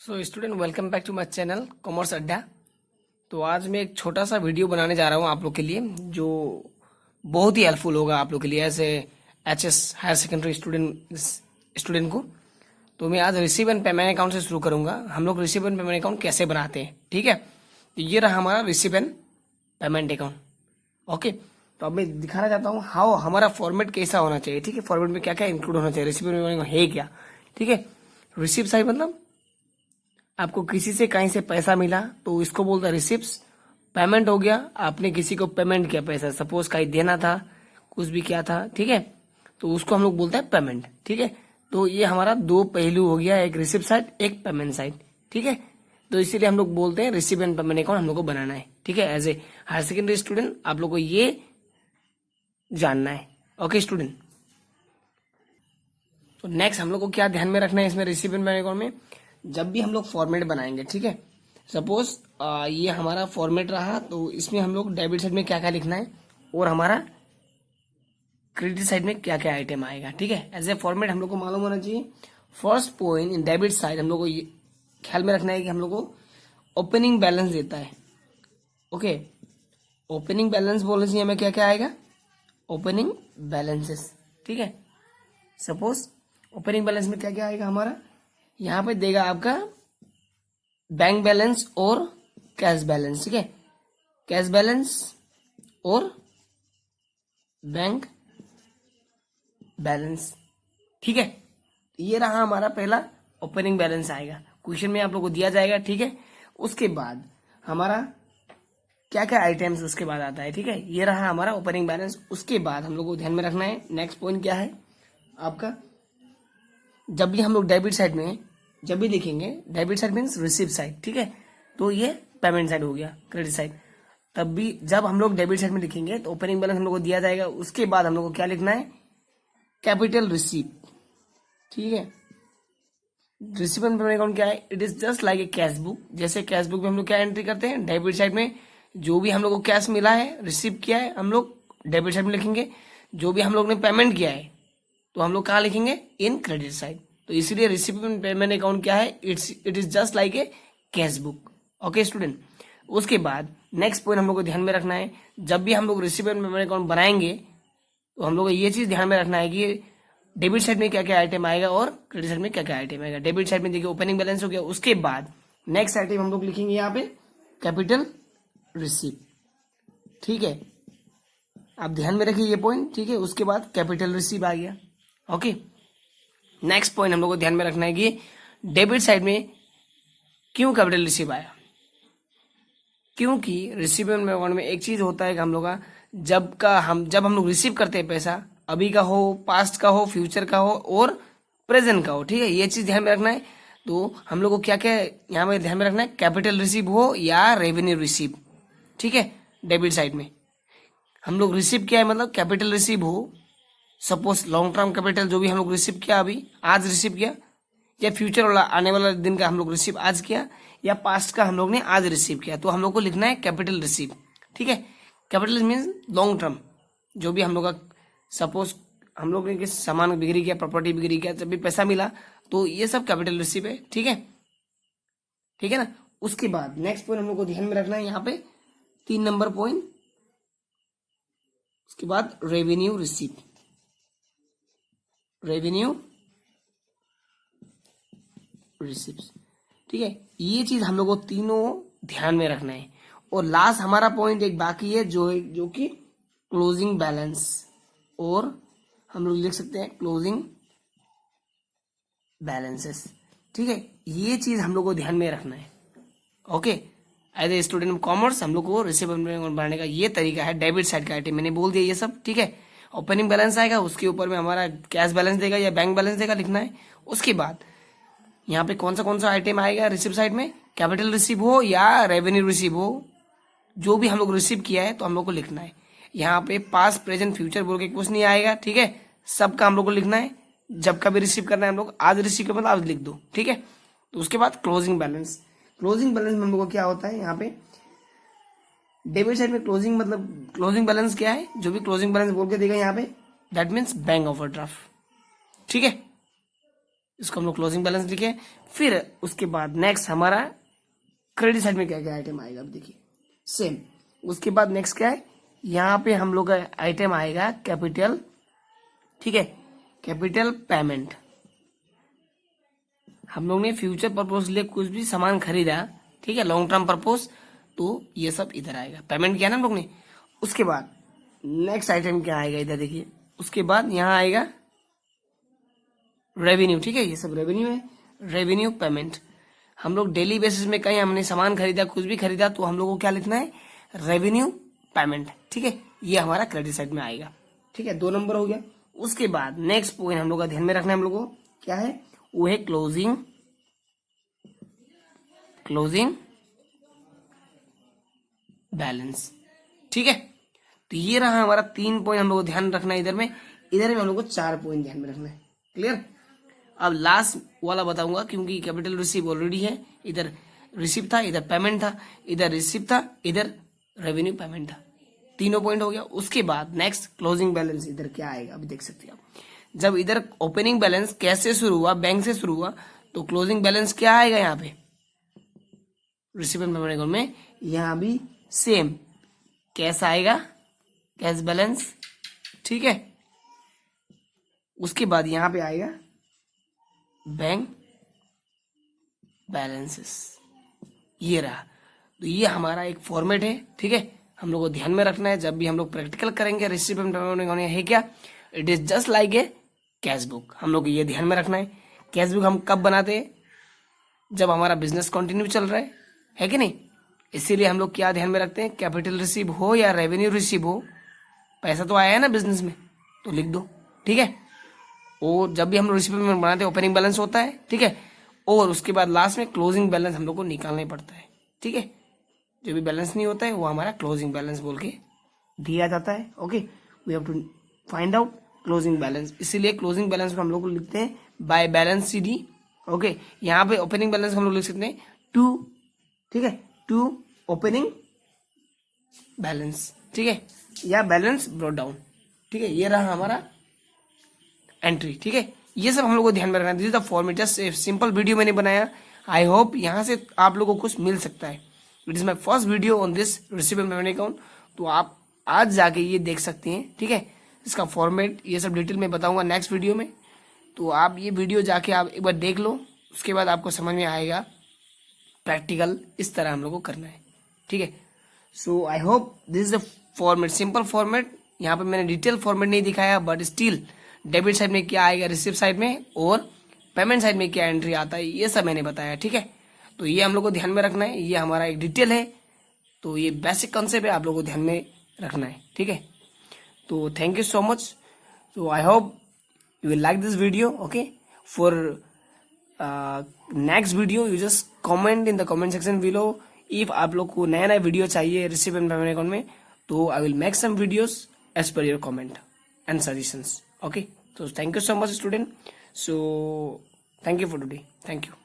So student welcome back to my channel Commerce Adda. तो आज मैं एक छोटा सा वीडियो बनाने जा रहा हूँ आप लोग के लिए, जो बहुत ही हेल्पफुल होगा आप लोग के लिए as a HS higher secondary student को। तो मैं आज रिसीव एंड पेमेंट अकाउंट से शुरू करूंगा। हम लोग रिसीव एंड पेमेंट अकाउंट कैसे बनाते हैं, ठीक है। तो ये रहा हमारा receive and payment account. Okay, तो अब मैं दिखाना चाहता हूँ हाउ हमारा फॉर्मेट कैसा होना चाहिए, ठीक है। फॉर्मेट में क्या क्या इंक्लूड होना चाहिए, रिसीव एंड पेमेंट अकाउंट है क्या, ठीक है। रिसीव साइड मतलब आपको किसी से कहीं से पैसा मिला तो इसको बोलता है रिसिप्ट्स। पेमेंट हो गया, आपने किसी को पेमेंट किया पैसा, सपोज कहीं देना था, कुछ भी किया था, ठीक है, तो उसको हम लोग बोलते हैं पेमेंट, ठीक है। तो ये हमारा दो पहलू हो गया, एक रिसिप्ट साइड एक पेमेंट साइड, ठीक है। तो इसीलिए हम लोग बोलते हैं रिसिव एंड पेमेंट अकाउंट हम लोग को बनाना है, ठीक है। As a higher secondary student आप लोग को ये जानना है। ओके स्टूडेंट, तो नेक्स्ट हम लोग को क्या ध्यान में रखना है इसमें रिसिव एंड पेमेंट अकाउंट में, जब भी हम लोग फॉर्मेट बनाएंगे, ठीक है। सपोज ये हमारा फॉर्मेट रहा, तो इसमें हम लोग डेबिट साइड में क्या क्या लिखना है और हमारा क्रेडिट साइड में क्या क्या आइटम आएगा, ठीक है। एज ए फॉर्मेट हम लोग को मालूम होना चाहिए। First point in debit side हम लोग को ये ख्याल में रखना है कि हम लोग को ओपनिंग बैलेंस देता है। ओके, ओपनिंग बैलेंस बोलने से हमें क्या क्या आएगा, ओपनिंग बैलेंसेस, ठीक है। सपोज ओपनिंग बैलेंस में क्या क्या आएगा हमारा, यहां पे देगा आपका बैंक बैलेंस और कैश बैलेंस, ठीक है। कैश बैलेंस और बैंक बैलेंस, ठीक है। ये रहा हमारा पहला ओपनिंग बैलेंस आएगा, क्वेश्चन में आप लोग को दिया जाएगा, ठीक है। उसके बाद हमारा क्या क्या आइटम्स उसके बाद आता है, ठीक है। ये रहा हमारा ओपनिंग बैलेंस। उसके बाद हम लोग को ध्यान में रखना है नेक्स्ट पॉइंट क्या है आपका, जब भी हम लोग डेबिट साइड में जब भी लिखेंगे, debit side means receive side, ठीक है। तो ये पेमेंट साइड हो गया, क्रेडिट साइड। तब भी जब हम लोग डेबिट साइड में लिखेंगे तो ओपनिंग बैलेंस हम लोग को दिया जाएगा। उसके बाद हम लोग को क्या लिखना है, कैपिटल रिसीव, ठीक है। रिसीव एंड पेमेंट अकाउंट क्या है, it is just like a cash book. जैसे कैश बुक में हम लोग क्या एंट्री करते हैं, डेबिट साइड में जो भी हम लोग को कैश मिला है, रिसीव किया है, हम लोग डेबिट साइड में लिखेंगे। जो भी हम लोग ने पेमेंट किया है तो हम लोग कहाँ लिखेंगे, इन क्रेडिट साइड। तो इसीलिए रिसीव एंड पेमेंट अकाउंट क्या है, it is just like a cash book. Okay student, उसके बाद नेक्स्ट पॉइंट हम लोग को ध्यान में रखना है, जब भी हम लोग रिसीव एंड पेमेंट अकाउंट बनाएंगे तो हम लोग को ये चीज ध्यान में रखना है कि डेबिट साइड में क्या क्या आइटम आएगा और क्रेडिट साइड में क्या क्या आइटम आएगा। डेबिट साइड में देखिए ओपनिंग बैलेंस हो गया, उसके बाद नेक्स्ट आइटम हम लोग लिखेंगे यहाँ पे कैपिटल रिसीव, ठीक है। आप ध्यान में रखिए ये पॉइंट, ठीक है। उसके बाद कैपिटल रिसीव आ गया। ओके, नेक्स्ट पॉइंट हम लोग को ध्यान में रखना है कि डेबिट साइड में क्यों कैपिटल रिसीव आया, क्योंकि रिसीव एंड अकाउंट में एक चीज होता है कि हम लोग का जब हम लोग रिसीव करते हैं पैसा, अभी का हो, पास्ट का हो, फ्यूचर का हो और प्रेजेंट का हो, ठीक है। ये चीज ध्यान में रखना है। तो हम लोग को क्या क्या यहाँ पे ध्यान में रखना है, कैपिटल रिसीव हो या रेवेन्यू रिसीव, ठीक है। डेबिट साइड में हम लोग रिसीव किया है मतलब कैपिटल रिसीव हो, सपोज लॉन्ग टर्म कैपिटल जो भी हम लोग रिसीव किया, अभी आज रिसीव किया, या फ्यूचर वाला आने वाला दिन का हम लोग रिसीव आज किया, या पास्ट का हम लोग ने आज रिसीव किया, तो हम लोग को लिखना है कैपिटल रिसीव, ठीक है। कैपिटल मीन्स लॉन्ग टर्म, जो भी हम लोग का सपोज हम लोग ने सामान बिक्री किया, प्रॉपर्टी बिक्री किया, जब भी पैसा मिला तो ये सब कैपिटल रिसीव है, ठीक है, ठीक है ना। उसके बाद नेक्स्ट पॉइंट हम लोग को ध्यान में रखना है यहाँ पे 3 नंबर पॉइंट, उसके बाद रेवेन्यू रिसीव, रेवेन्यू रिसिप्ट, ठीक है। ये चीज हम लोग को तीनों ध्यान में रखना है। और लास्ट हमारा पॉइंट एक बाकी है जो कि क्लोजिंग बैलेंस, और हम लोग लिख सकते हैं क्लोजिंग बैलेंसेस, ठीक है। ये चीज हम लोग को ध्यान में रखना है। Okay, as a student of commerce हम लोग को रिसीव बनाने का ये तरीका है। डेबिट साइड का आइटम मैंने बोल दिया ये सब, ठीक है। ओपनिंग बैलेंस आएगा, उसके ऊपर में हमारा कैश बैलेंस देगा या बैंक बैलेंस देगा, लिखना है। उसके बाद यहाँ पे कौन सा आइटम आएगा रिसीव साइड में, कैपिटल रिसीव हो या रेवेन्यू रिसीव हो, जो भी हम लोग रिसीव किया है तो हम लोग को लिखना है। यहाँ पे पास्ट प्रेजेंट फ्यूचर बोल के कुछ नहीं आएगा, ठीक है। सबका हम लोग को लिखना है, जब का भी रिसीव करना है हम लोग आज रिसीव करना आज लिख दो, ठीक है। तो उसके बाद क्लोजिंग बैलेंस, क्लोजिंग बैलेंस में हम लोग को क्या होता है, यहाँ पे डेबिट साइड में क्लोजिंग मतलब क्लोजिंग बैलेंस क्या है, जो भी क्लोजिंग बैलेंस बोल के देगा यहाँ पे दैट मीन्स बैंक ओवरड्राफ्ट, ठीक है। इसको हम लोग क्लोजिंग बैलेंस लिखे। फिर उसके बाद नेक्स्ट हमारा क्रेडिट साइड में क्या क्या आइटम आएगा, अब देखिए सेम। उसके बाद नेक्स्ट क्या है, यहाँ पे हम लोग का आइटम आएगा कैपिटल, ठीक है, कैपिटल पेमेंट। हम लोग ने फ्यूचर पर्पज लिए कुछ भी सामान खरीदा, ठीक है, लॉन्ग टर्म पर्पज, तो ये सब इधर आएगा, पेमेंट किया ना हम लोग ने। उसके बाद नेक्स्ट आइटम क्या आएगा इधर देखिए, उसके बाद यहाँ आएगा रेवेन्यू, ठीक है, ये सब रेवेन्यू है, रेवेन्यू पेमेंट। हम लोग डेली बेसिस में कहीं हमने सामान खरीदा, कुछ भी खरीदा, तो हम लोग को क्या लिखना है, रेवेन्यू पेमेंट, ठीक है, ये हमारा क्रेडिट साइड में आएगा, ठीक है, 2 नंबर हो गया। उसके बाद नेक्स्ट पॉइंट हम लोग का ध्यान में रखना है, हम लोग को क्या है, वो है क्लोजिंग बैलेंस, ठीक है। तो ये रहा हमारा 3 पॉइंट हम लोग को ध्यान रखना है इधर में हम लोग को 4 पॉइंट ध्यान में रखना है, क्लियर। अब लास्ट वाला बताऊंगा, क्योंकि कैपिटल रिसीव ऑलरेडी है, इधर रिसीव था, इधर पेमेंट था, इधर रिसीव था, इधर रेवेन्यू पेमेंट था, तीनों पॉइंट हो गया। उसके बाद नेक्स्ट क्लोजिंग बैलेंस इधर क्या आएगा, अभी देख सकते हैं आप। जब इधर ओपनिंग बैलेंस कैसे शुरू हुआ, बैंक से शुरू हुआ, तो क्लोजिंग बैलेंस क्या आएगा यहाँ पे रिसीव एंड पेमेंट अकाउंट में, यहाँ भी सेम कैश आएगा, कैश बैलेंस, ठीक है। उसके बाद यहाँ पे आएगा बैंक बैलेंसेस, ये रहा। तो ये हमारा एक फॉर्मेट है, ठीक है, हम लोग को ध्यान में रखना है जब भी हम लोग प्रैक्टिकल करेंगे रिसीव एंड पेमेंट अकाउंट है क्या, it is just like a cash book. हम लोग को ये ध्यान में रखना है। कैश बुक हम कब बनाते हैं, जब हमारा बिजनेस कंटिन्यू चल रहा है कि नहीं। इसीलिए हम लोग क्या ध्यान में रखते हैं, कैपिटल रिसीव हो या रेवेन्यू रिसीव हो, पैसा तो आया है ना बिजनेस में, तो लिख दो, ठीक है। और जब भी हम लोग रिसीव पेमेंट बनाते हैं ओपनिंग बैलेंस होता है, ठीक है, और उसके बाद लास्ट में क्लोजिंग बैलेंस हम लोग को निकालना ही पड़ता है, ठीक है। जो भी बैलेंस नहीं होता है वो हमारा क्लोजिंग बैलेंस बोल के दिया जाता है। Okay, we have to find out closing balance, इसीलिए क्लोजिंग बैलेंस को हम लोग को लिखते हैं बाय बैलेंस CD। ओके, यहाँ पे ओपनिंग बैलेंस हम लोग लिख सकते हैं टू, ठीक है, टू ओपनिंग बैलेंस, ठीक है, या बैलेंस ब्रॉट डाउन, ठीक है। ये रहा हमारा एंट्री, ठीक है। ये सब हम लोग को ध्यान में रखना है। This is the format, just simple video मैंने बनाया। आई होप यहाँ से आप लोगों को कुछ मिल सकता है। It is my first video on this receive and payment account, तो आप आज जाके ये देख सकते हैं, ठीक है। इसका फॉर्मेट ये सब डिटेल में बताऊंगा नेक्स्ट वीडियो में, तो आप ये वीडियो जाके आप एक बार देख लो, उसके बाद आपको समझ में आएगा प्रैक्टिकल इस तरह हम लोग को करना है, ठीक है। So I hope this is the format, simple format. यहाँ पे मैंने डिटेल फॉर्मेट नहीं दिखाया, बट स्टिल डेबिट साइड में क्या आएगा रिसिप्ट साइड में, और पेमेंट साइड में क्या एंट्री आता है, ये सब मैंने बताया, ठीक है। तो ये हम लोग को ध्यान में रखना है, ये हमारा एक डिटेल है, तो ये बेसिक कॉन्सेप्ट है, आप लोग को ध्यान में रखना है, ठीक है। तो thank you so much. So I hope you will like this video. Okay, for next video you just comment in the comment section below. If आप लोग को नया नया वीडियो चाहिए रिसीव एंड पेमेंट अकाउंट में, तो I will make some videos as per your comment and suggestions. Okay, so thank you so much student. So thank you for today. Thank you.